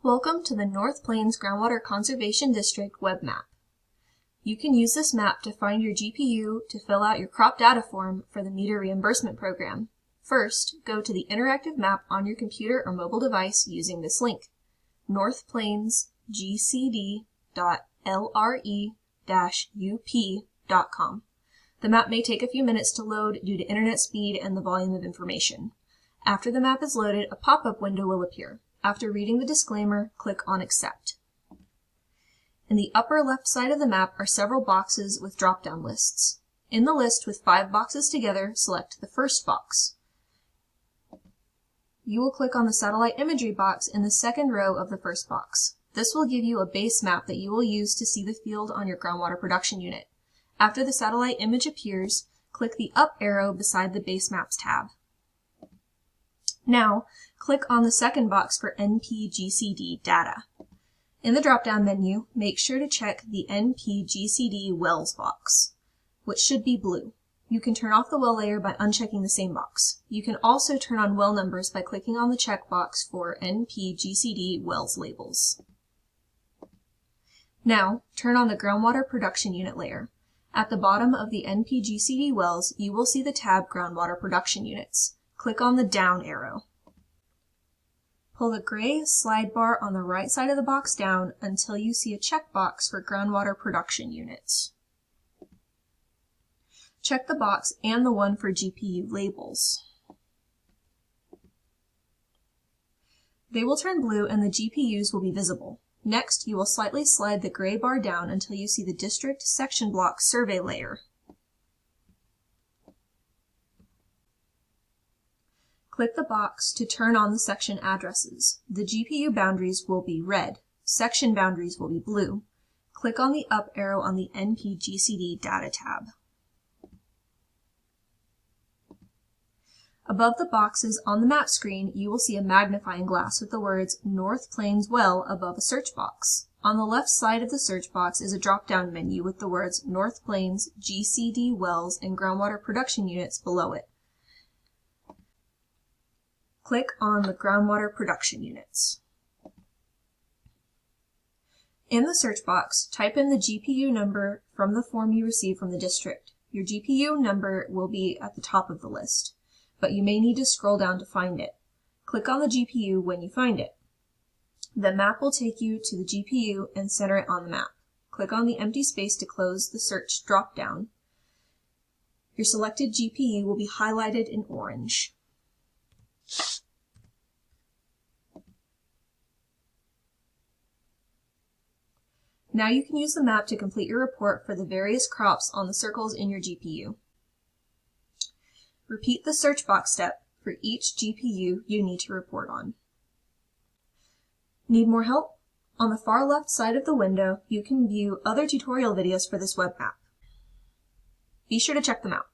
Welcome to the North Plains Groundwater Conservation District web map. You can use this map to find your GPU to fill out your crop data form for the meter reimbursement program. First, go to the interactive map on your computer or mobile device using this link, northplainsgcd.lre-up.com. The map may take a few minutes to load due to internet speed and the volume of information. After the map is loaded, a pop-up window will appear. After reading the disclaimer, click on Accept. In the upper left side of the map are several boxes with drop-down lists. In the list with 5 boxes together, select the first box. You will click on the satellite imagery box in the second row of the first box. This will give you a base map that you will use to see the field on your groundwater production unit. After the satellite image appears, click the up arrow beside the Base Maps tab. Now, click on the second box for NPGCD data. In the drop-down menu, make sure to check the NPGCD wells box, which should be blue. You can turn off the well layer by unchecking the same box. You can also turn on well numbers by clicking on the checkbox for NPGCD wells labels. Now, turn on the groundwater production unit layer. At the bottom of the NPGCD wells, you will see the tab Groundwater Production Units. Click on the down arrow. Pull the gray slide bar on the right side of the box down until you see a checkbox for Groundwater Production Units. Check the box and the one for GPU labels. They will turn blue and the GPUs will be visible. Next, you will slightly slide the gray bar down until you see the District Section Block Survey layer. Click the box to turn on the section addresses. The GPU boundaries will be red. Section boundaries will be blue. Click on the up arrow on the NPGCD data tab. Above the boxes on the map screen, you will see a magnifying glass with the words North Plains Well above a search box. On the left side of the search box is a drop-down menu with the words North Plains GCD Wells and Groundwater Production Units below it. Click on the Groundwater Production Units. In the search box, type in the GPU number from the form you received from the district. Your GPU number will be at the top of the list, but you may need to scroll down to find it. Click on the GPU when you find it. The map will take you to the GPU and center it on the map. Click on the empty space to close the search drop-down. Your selected GPU will be highlighted in orange. Now you can use the map to complete your report for the various crops on the circles in your GPU. Repeat the search box step for each GPU you need to report on. Need more help? On the far left side of the window, you can view other tutorial videos for this web map. Be sure to check them out.